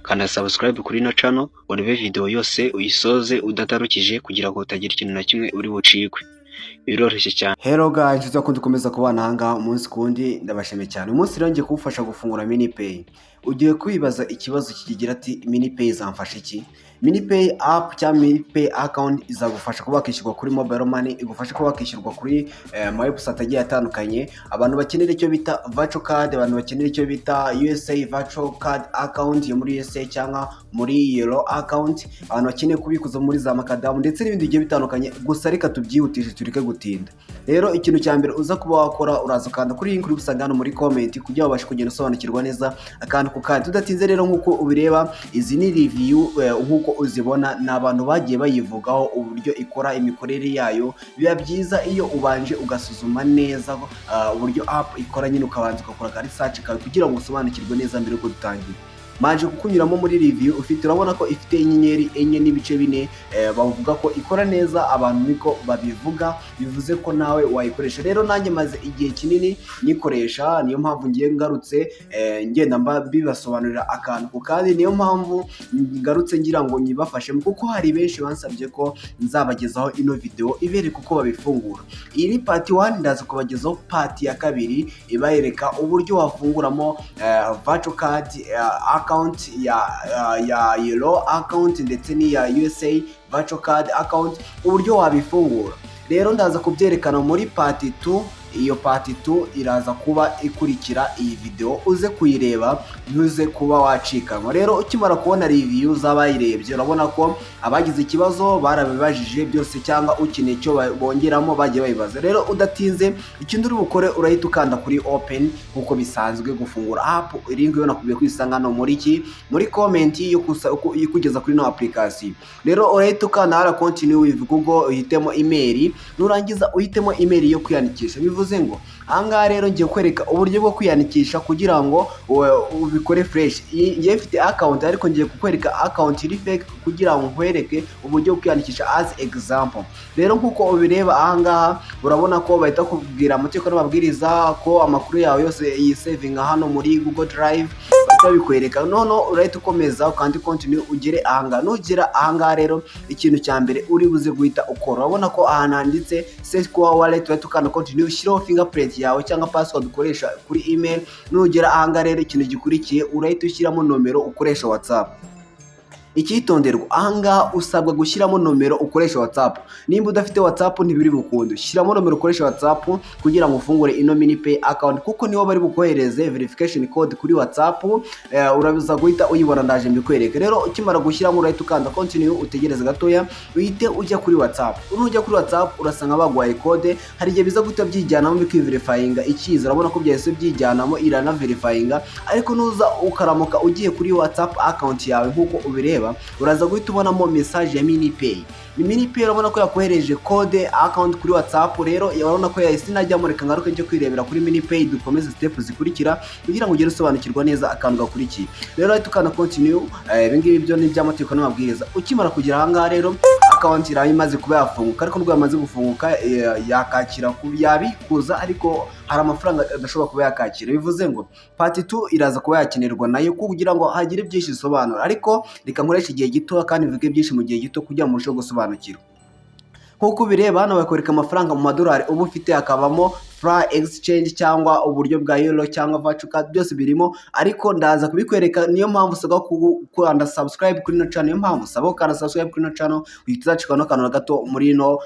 kana subscribe kuri ino channel urebe video yose uyisoze udatarukije kugira ngo utagira ikintu na kimwe uri bucikwe. Biroroshye cyane. Hello guys, tuzakundi komeza kubana hanga umunsi kundi ndabashimiye cyane. Umunsi rero ngiye kugufasha gufungura MiniPay. Ugiye kwibaza ikibazo kigira ati MiniPay zamfasha iki? MiniPay app cyangwa MiniPay account izagufasha kuba wakishyurwa kuri mobile money, igufasha kuba wakishyurwa kuri ama website agiye atandukanye. Abantu bakenera icyo bita virtual card, abantu bakenera icyo bita USA virtual card account yo muri USA cyangwa muri Euro account, abantu bakeneye kubikuza muri za makadamu ndetse n'ibindi bigiye bitandukanye. Gusa reka tubyihutishe tureke gutinda. Rero ikintu cya mbere uza kuba wakora uraza kanda kuri link uri gusanga hano muri comment kugira ngo ubashe kugenda usobanukirwa neza akantu ku kandi. Tudatinze rero nkuko ubireba, izi ni review nkuko uzibona n'abantu bagiye bayivugaho uburyo ikora imikorere yayo. Biba byiza iyo ubanje ugasuzuma neza uburyo app ikora, nyine ukabanza ugakora research kawe kugira ngo usobanukirwe neza mbere yo gutangira. Manje kukunyuramo muri review ufite urabona ko ifite inyenyeri 4 n'ibice 4, bavuga ko ikora neza, abantu niko babivuga, bivuze ko nawe wayikoresha. Rero nanjye maze igihe kinini nikoresha, niyo mpamvu ngiye ngarutse ngenda bibasobanurira akantu ku kandi, niyo mpamvu ngarutse ngira ngo nyibafashe kuko hari benshi bansabye ko nzabagezaho ino video ibereka uko babifungura. Iri part 1 ndaza kubagezaho part ya kabiri ibayereka uburyo wafunguramo virtual card account ya Euro account ndetse ni ya USA virtual card account, uburyo wabifungura. Rero ndaza kubyerekana muri part 2. Iyo part 2 iraza kuba ikurikira iyi video, uze kuyireba ntuze kuba wacikanwa. Rero ukimara kubona review z'abayirebye urabona ko abagize ikibazo barabibajije byose, cyangwa ukeneye cyo bongeramo bagiye bayibaza. Rero udatinze ikindi uri bukore urahita ukanda kuri open nkuko bisanzwe gufungura app. Link yo nakubwiye kwisanga hano muri comment yo kugeza kuri no application. Rero urahita ukanda hala continue with Google, uhitemo email, nurangiza uhitemo email yo kwiyandikisha. Bivuze ngo ahangaha rero ngiye kwereka uburyo bwo kwiyandikisha kugira ngo ubikore fresh. Ngiye mfite account ariko ngiye kukwereka account iri fake kugira ngo nkwereke uburyo bwo kwiyandikisha as example. Rero nkuko ubireba ahangaha urabona ko bahita kubwira amategeko n'amabwiriza ko amakuru yawe yose iyi saving hano muri Google Drive bikwereka. Nono urahita ukomeza kandi continue ugere ahangaha. Nugera ahangaha rero ikintu cya mbere uri buze guhita ukora, urabona ko ahantu handitse secure wallet, urahita ukanda continue ushyiraho fingerprint yawe cyangwa password ukoresha kuri email. Nugera ahangaha rero ikintu gikurikiye urahita ushyiramo nomero ukoresha WhatsApp. Icyitonderwa ahangaha usabwa gushyiramo nomero ukoresha WhatsApp. Nimba udafite WhatsApp ntibiri bukunde, shyiramo nomero ukoresha WhatsApp kugira ngo ufungure ino MiniPay account, kuko niho bari bukohereze verification code kuri WhatsApp. Urabiza guhita uyibona, ndaje mbikwereke. Rero ukimara gushyiramo urahita ukanda continue, utegereze gatoya uhite ujya kuri WhatsApp. Urujya kuri WhatsApp urasanga bagwaye code, hari igihe biza guhita byijyanamo bikiverifyinga ikiza. Urabona ko byahise byijyanamo irana verifyinga, ariko nuza ukaramuka ugiye kuri WhatsApp account yawe nkuko ubireba uraza guhita ubonamo message ya MiniPay. MiniPay urabona ko yakohereje code account kuri WhatsApp. Rero urabona ko yahise najyamo, reka ngaruke njye kwirebera kuri MiniPay dukomeze step zikurikira kugira ngo ugere usobanukirwa neza akantu gakurikiye. Rero ahita ukanda continue. Ibingibi byo ni by'amategeko n'amabwiriza. Ukimara kugera ahangaha rero account irayi imaze kuba yafunguka, ariko nubwo yamaze gufunguka yakakira yabikuza, ariko hari amafaranga adashobora kuba yakakira. Bivuze ngo part 2 iraza kuba yakenerwa nayo kugira ngo hagire byinshi bisobanura, ariko reka nkoresha igihe gito kandi mvuge byinshi mu gihe gito kugira ngo murusheho gusobanukirwa. Nkuko bireba hano bakwereka amafaranga mu madolari ubu ufite, akabamo Fly exchange cyangwa uburyo bwa Euro cyangwa virtual card, byose birimo, ariko ndaza kubikwereka. Niyo mpamvu usabwa kukanda subscribe kuri no channel, niyo mpamvu usabwa kukanda subscribe kuri no channel uhita no kantu gato muri no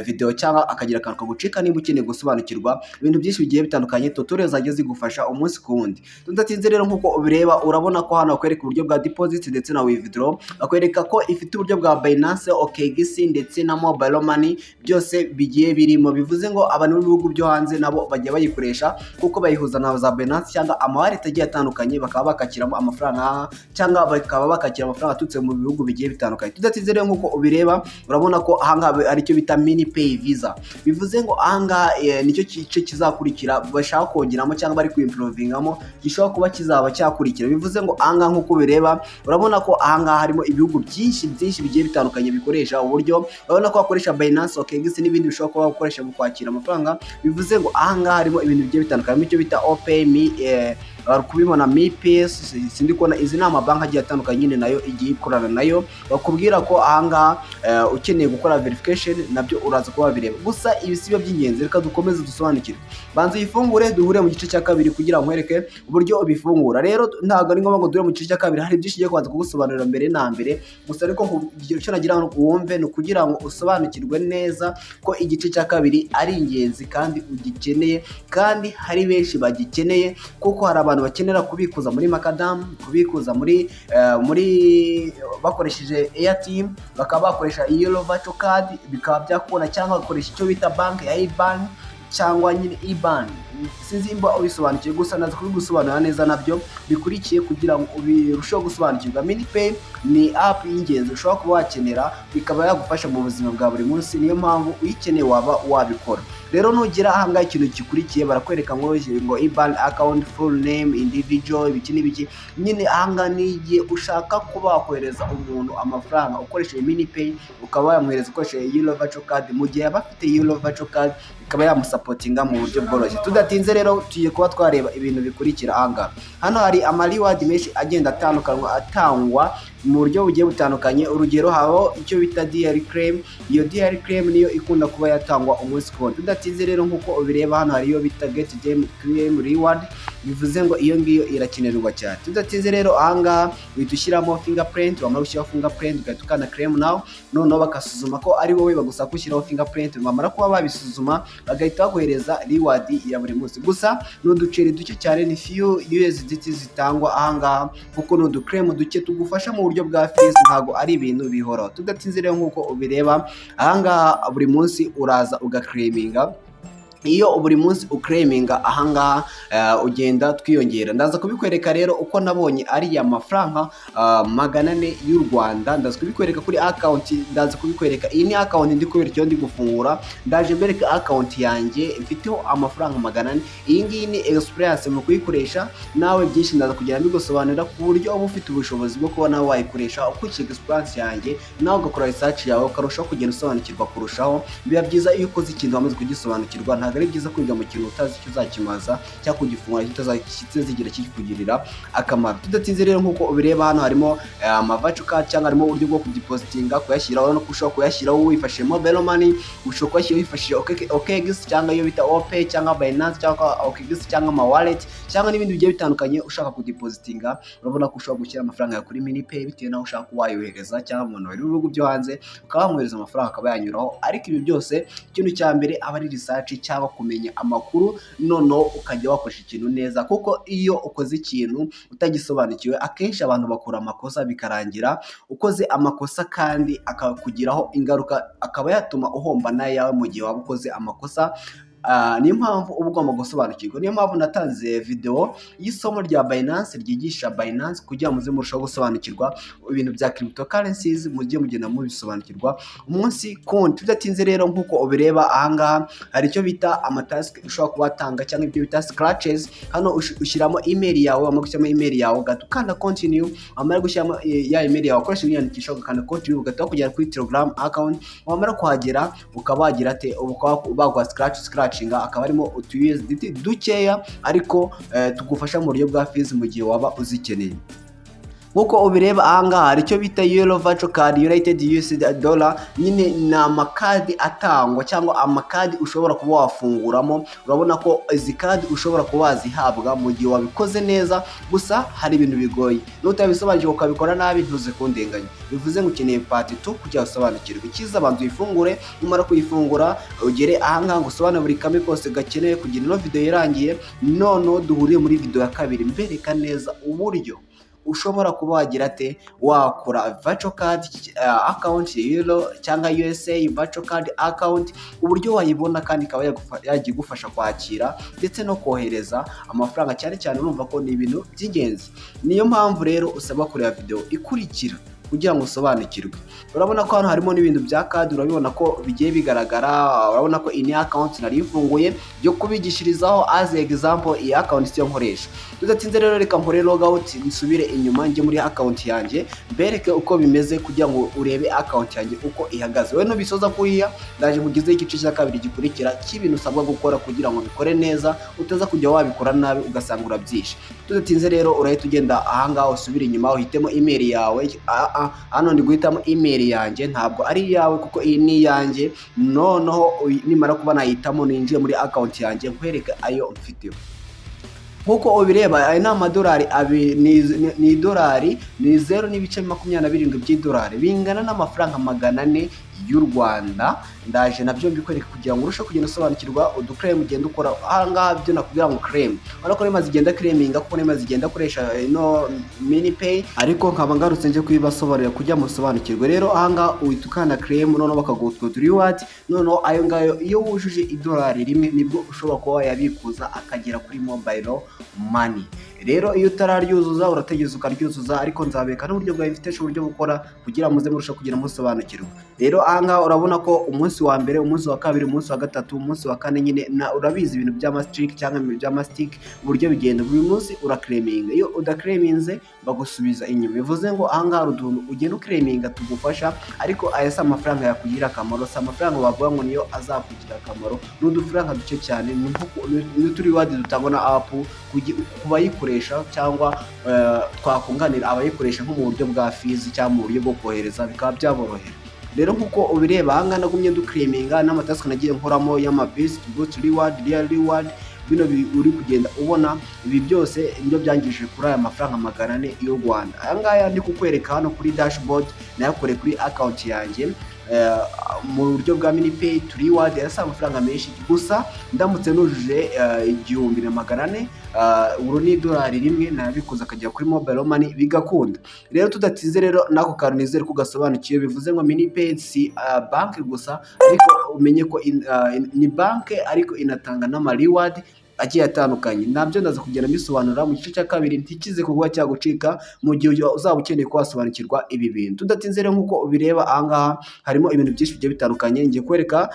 video, cyangwa akagira kantu kagucika nimba ukeneye gusobanukirwa ibintu byinshi bigiye bitandukanye. Tutorial zagiye zigufasha umunsi ku wundi. Tudatinze rero nkuko ubireba urabona ko hano bakwereka uburyo bwa deposit ndetse na withdraw, bakwereka ko ifite uburyo bwa Binance, OKX ndetse na mobile money, byose bigiye birimo. Bivuze ngo abantu b'ibihugu byo hanze nabo bagiye bayikoresha kuko bayihuza na za Binance cyangwa amawallet agiye atandukanye, bakaba bakakiramo amafaranga cyangwa bakaba bakakira amafaranga atutse mu bihugu bigiye bitandukanye. Tudatinze rero nkuko ubireba urabona ko ahangaha ari cyo bita MiniPay Visa. Bivuze ngo ahangaha nicyo gice kizakurikira bashaka kongeramo cyangwa bari kuimprovingamo, gishobora kuba kizaba cyakurikira. Bivuze ngo ahangaha nkuko ubireba urabona ko ahangaha harimo ibihugu byinshi bigiye bitandukanye bikoresha uburyo. Urabona ko bakoresha Binance, OKX n'ibindi bishobora kuba bakoresha mu kwakira amafaranga. Bivuze ngo ahangaha harimo ibintu bigiye bitandukanye, icyo bita bari kubibona MIPS, sindi kubona izi ni amabanki agiye atandukanye nyine nayo igiye ikorana nayo, bakubwira ko ahangaha ukeneye gukora verification nabyo uraza kuba bireba. Gusa ibi si byo by'ingenzi, reka dukomeze dusobanukirwe. Banza uyifungure duhure mu gice cya kabiri kugira ngo nkwereke uburyo ubifungura. Rero ntabwo ari ngombwa ngo duhure mu gice cya kabiri, hari byinshi ngiye kubanza kugusobanurira mbere na mbere, gusa ariko icyo nagira ngo wumve ni ukugira ngo usobanukirwe neza ko igice cya kabiri ari ingenzi kandi ugikeneye, kandi hari benshi bagikeneye, kuko hari abantu bakenera kubikuza muri Makadam, kubikuza muri bakoresheje Airteam, bakaba bakoresha Yellow Virtual Card bikaba byakubona, cyangwa bakoresha icyo bita banki ya IBAN cyangwa nyine IBAN. Sinzi imba ubisobanukiwe, gusa naza kubigusobanurira neza nabyo bikurikiye kugira ngo ubirusheho gusobanukirwa. MiniPay ni app y'ingenzi ushobora kuba wakenera, ikaba yagufasha mu buzima bwa buri munsi, niyo mpamvu uyikeneye waba wabikora. Rero nugira ahangaha ikintu gikurikiye barakwereka ngo IBAN account, full name, individual, ibiki n'ibiki. Nyine ahangaha ni igihe ushaka kuba wakohereza umuntu amafaranga ukoresheje MiniPay, ukaba wamwohereza ukoresheje Yellow Virtual Card, mu gihe aba afite Yellow Virtual Card ikaba yamusapotinga mu buryo bworoshye. Tudatinze rero tugiye kuba twareba ibintu bikurikira ahangaha. Hano hari amariwadi menshi agenda atangwa mu buryo bugiye butandukanye. Urugero haho icyo bita DL claim, iyo DL claim niyo ikunda kuba yatangwa umunsi ku wundi. Tudatinze rero nkuko ubireba hano hari iyo bita get claim reward, bivuze ngo iyo ngiyo irakenerwa cyane. Tudatinze rero ahangaha uhita ushyiramo fingerprint, wamara gushyiraho fingerprint ugahita ukanda claim now, noneho bakasuzuma ko ari wowe, bagusaba gushyiraho fingerprint, bamara kuba babisuzuma bagahita baguhereza reward ya buri munsi. Gusa n'uduceri duke cyane, ni few USDT zitangwa ahangaha, kuko n'uduclaim duke tugufasha mu buryo bwa fees, ntago ari ibintu bihoraho. Tudatinze rero nkuko ubireba ahangaha buri munsi uraza ugaclaiminga. Iyo buri munsi uclaiminga ahangaha ugenda twiyongera. Ndaza kubikwereka rero uko nabonye ari ya mafaranga 400 y'u Rwanda. Ndaza kubikwereka kuri account, ndaza kubikwereka iyi ni account ndi kubera icyo ndi gufungura. Ndaje mbereka account yanjye mfiteho amafaranga 400. Iyi ngiyi ni experience mu kuyikoresha, nawe byinshi ndaza kugenda mbigusobanurira ku buryo uba ufite ubushobozi bwo kuba nawe wayikoresha ukurikije experience yanjye, nawe ugakora research yawe ukarushaho kugenda usobanukirwa kurushaho. Biba byiza iyo ukoze ikintu wamaze kugisobanukirwa, ntabwo ari byiza kwiga mu kintu utazi icyo uzakimaza cyangwa kugifungura kitazigira kikugirira akamaro. Tudatinze rero nkuko ubireba hano harimo amavirtual card, cyangwa harimo uburyo bwo kudepositinga, kuyashyiraho no kushaka kuyashyiraho wifashishije mobile money, ushobora kuyashyiraho wifashishije OKX cyangwa iyo bita Opay cyangwa Binance cyangwa OKX cyangwa ama wallet cyangwa n'ibindi bigiye bitandukanye ushaka kudepositinga. Urabona ko ushobora gushyira amafaranga yawe kuri MiniPay bitewe naho ushaka kuwayohereza, cyangwa umuntu wari mu bihugu byo hanze ukaba wamwohereza amafaranga akaba yanyuraho. Ariko ibi byose ikintu cya mbere aba ari research cyangwa kumenya amakuru, noneho ukajya wakoresha ikintu neza, kuko iyo ukoze ikintu utagisobanukiwe akenshi abantu bakora amakosa bikarangira ukoze amakosa kandi akakugiraho ingaruka, akaba yatuma uhomba nayawe mu gihe waba ukoze amakosa. Niyo mpamvu uba ugomba gusobanukirwa. Niyo mpamvu natanze video y'isomo rya Binance ryigisha Binance kugira ngo muze murushaho gusobanukirwa ibintu bya cryptocurrencies, mujye mugenda mubisobanukirwa umunsi kundi. Tudatinze rero nkuko ubireba ahangaha hari icyo bita amatask ushobora kubatanga cyangwa ibyo bita scratches. Hano ushyiramo email yawe, wamara gushyiramo email yawe ugakanda continue, wamara gushyiramo ya email yawe ukoresha wiyandikisha ugakanda continue, ugahita kugera kuri Telegram account. Wamara kuhagera ukaba wagira ate bagwa scratch akaba arimo utu USDT dukeya, ariko tugufasha mu buryo bwa fees mu gihe waba uzikeneye. Nkuko ubireba ahangaha hari icyo bita Yellow Virtual Card, United US dollar. Nyine ni amakadi atangwa cyangwa amakadi ushobora kuba wafunguramo. Urabona ko izi kadi ushobora kuba wazihabwa mu gihe wabikoze neza, gusa hari ibintu bigoye. N'utabisobanukirwa ukabikora nabi ntuze kundenganya. Bivuze ngo ukeneye part 2 kugira usobanukirwe. Ikiza bantu uyifungure, numara kuyifungura ugere ahangaha ngo usobanure buri kamwe kose gakeneye kugira ino video irangiye. Noneho duhuriye muri video ya kabiri mbereka neza uburyo ushobora kuba wagira ate wakora virtual card account Euro cyangwa USA virtual card account, uburyo wayibona kandi ikaba yagigufasha kwakira ndetse no kohereza amafaranga, cyane cyane urumva ko ni ibintu by'ingenzi. Niyo mpamvu rero usaba kureba video ikurikira kugira ngo usobanukirwe. Urabona ko hano harimo n'ibintu bya kadi, urabibona ko bigiye bigaragara. Urabona ko iyi ni account nari ifunguye yo kubigishirizaho as example. Iyi account siyo nkoresha. Tudatinze rero reka mpore log out nsubire inyuma njye muri account yanjye mbereke uko bimeze kugira ngo urebe account yanjye uko ihagaze. Wowe nubisoza kuriya ndaje kugize igice cya kabiri gikurikira cy'ibintu usabwa gukora kugira ngo bikore neza, utaza kujya wabikora nabi ugasanga urabyishe. Tudatinze rero urahita ugenda ahangaha usubire inyuma uhitemo email yawe. Hano ndi guhitamo email yanjye, ntabwo ari iyawe kuko iyi ni iyanjye. Noneho nimara kuba nayitamo ninjiye muri account yanjye nkwereke ayo mfiteho. Nkuko ubireba aya ni amadolari ni idolari ni 0.27 by'idolari bingana n'amafaranga 400 y'u Rwanda. Ndaje nabyo mbikwereka kugira ngo urusheho kugenda usobanukirwa uduclaim ugenda ukora ahangaha. Byo nakubwira ngo claim, urabona ko nemaze igenda claiminga kuko nemaze igenda akoresha ino MiniPay, ariko nkaba ngarutse nje kubibasobanurira kujya musobanukirwe. Rero ahangaha uhita ukanda claim, noneho bakaguha reward. Noneho ayo ngayo iyo wujuje idolari rimwe nibwo ushobora kuba yabikuza akagera kuri mobile money. Rero iyo utararyuzuza urategeza ukaryuzuza, ariko nzabeka n'uburyo bwa invitation uburyo bukora kugira muze murushaho kugira musobanukirwa. Rero ahangaha urabona ko umunsi wa mbere, umunsi wa kabiri, umunsi wa gatatu, umunsi wa kane nyine urabizi ibintu bya mastic cyangwa bya mastic uburyo bigenda. Buri munsi urakleminga, iyo udakleminze bagusubiza inyuma. Bivuze ngo ahangaha uruduntu ugenda ukleminga tugufasha, ariko aya si amafaranga yakugira akamaro, si amafaranga bavuga ngo niyo azakugira akamaro. N'udufaranga duce cyane n'uturi wadi dutabona app kubayikoresha cyangwa twakunganira abayikoresha nko mu buryo bwa fees cyangwa mu buryo bwo kohereza bikaba byaborohera. Rero nkuko ubireba ahangaha nagumye duclaiminga n'amatask nagiye nkoramo y'amabest boost reward, real reward. Bino uri kugenda ubona ibi byose nibyo byangije kuri aya mafaranga 400 y'u Rwanda. Ahangaha ndi kukwereka hano kuri dashboard nayakore kuri account yanjye mu buryo bwa MiniPay reward yasa amafaranga menshi, gusa ndamutse nujuje 1400 uru ni idolari rimwe nabikuza akajya kuri mobile money bigakunda. Rero tudatize rero nako kantu nizere kugasobanukiye. Bivuze ngo MiniPay si bank gusa, ariko umenye ko ni bank ariko inatanga n'ama reward agiye atandukanye. Nabyo ndaza kugenda bisobanura mu gice cya kabiri, ntikize kugwa cyagucika mu gihe uzaba ukeneye kwasobanukirwa ibi bintu. Tudatinze rero nkuko ubireba ahangaha harimo ibintu byinshi bigiye bitandukanye. Ngiye kwereka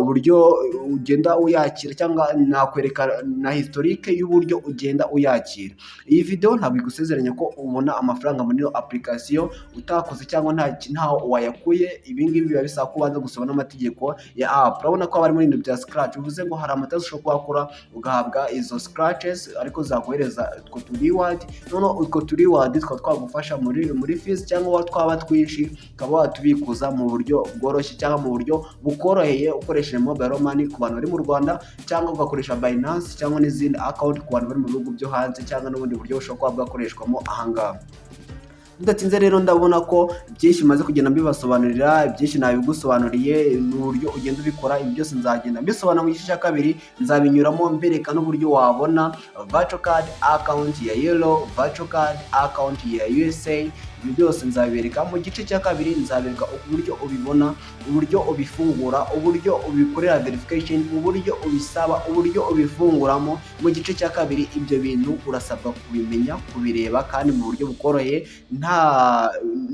uburyo ugenda uyakira, cyangwa nakwereka na historique y'uburyo ugenda uyakira. Iyi video ntabwo igusezeranya ko ubona amafaranga muri application utakoze cyangwa ntaho wayakuye. Ibi ngibi biba bisaba kubanza gusoma n'amategeko ya app. Urabona ko bari muri ibintu bya scratch, bivuze ngo hari amatazi ushobora kuhakora ugahabwa izo scratches ariko zaguhereza utwo reward. Noneho utwo reward twagufasha muri fees cyangwa twaba twinshi ukaba watubikuza mu buryo bworoshye cyangwa mu buryo bukoroheye ukoresheje mobile money ku bantu bari mu Rwanda, cyangwa ugakoresha Binance cyangwa n'izindi account ku bantu bari mu bihugu byo hanze, cyangwa n'ubundi buryo bushobora kuba bwakoreshwamo ahangaha. Tudatinze rero ndabona ko byinshi maze kugenda mbibasobanurira, byinshi nabigusobanuriye n'uburyo ugenda ubikora. Ibi byose nzagenda mbisobanura mu gice cya kabiri, nzabinyuramo mbereka n'uburyo wabona virtual card account ya Yellow, virtual card account ya USA. Ibi byose nzabibereka mu gice cya kabiri. Nzabereka uburyo ubibona, uburyo ubifungura, uburyo ubikorera verification, uburyo ubisaba, uburyo ubifunguramo. Mu gice cya kabiri ibyo bintu urasabwa kubimenya, kubireba kandi mu buryo bukoroheye,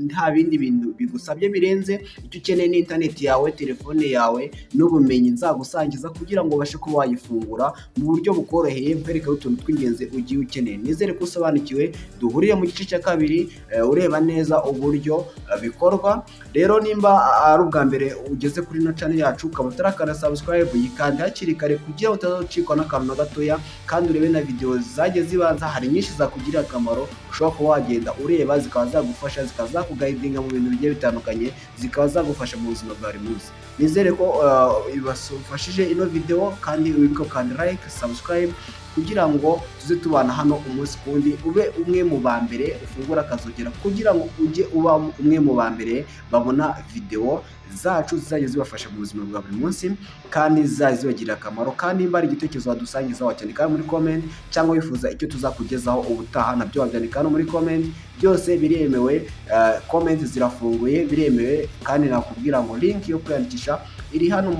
nta bindi bintu bigusabye birenze. Icyo ukeneye ni internet yawe, telefone yawe n'ubumenyi nzagusangiza kugira ngo ubashe kuba wayifungura mu buryo bukoroheye, mpereka utuntu tw'ingenzi ugiye ukeneye. Nizere ko usobanukiwe. Duhurire mu gice cya kabiri ureba neza uburyo bikorwa. Rero nimba ari ubwa mbere ugeze kuri no channel yacu ukaba utarakanda subscribe, yikande hakiri kare kugira utazacikwa n'akantu na gatoya, kandi urebe na video zagiye zibanza. Hari nyinshi zakugirira akamaro, ushobora kuba wagenda ureba zikaba zagufasha, zikaba zakuguidinga mu bintu bigiye bitandukanye, zikaba zagufasha mu buzima bwa buri munsi. Nizere ko ibafashije ino video, kandi wibuke kandi like, subscribe kugira ngo tuze tubana hano umunsi kundi, ube umwe mu ba mbere ufungura akazogera, kugira ngo ujye uba umwe mu ba mbere babona video zacu zizajya zibafasha mu buzima bwa buri munsi, kandi zizajya zibagirira akamaro. Kandi niba ari igitekerezo wadusangiza wacyandika muri comment, cyangwa wifuza icyo tuzakugezaho ubutaha nabyo wabyandika no muri comment. Byose biremewe, comment zirafunguye, biremewe. Kandi nakubwira ngo link yo kwiyandikisha iri hano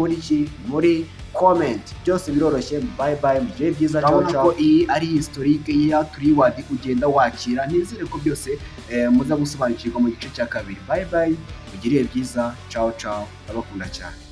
muri comment. Byose biroroshye. Bye bye, mugire byiza. Ciao urabona ciao. ko iyi ari historique ya reward ugenda wakira. Nizere ko byose muza gusobanukirwa mu gice cya kabiri. Bye bye, mugire byiza. Ciao ciao, ndabakunda cyane.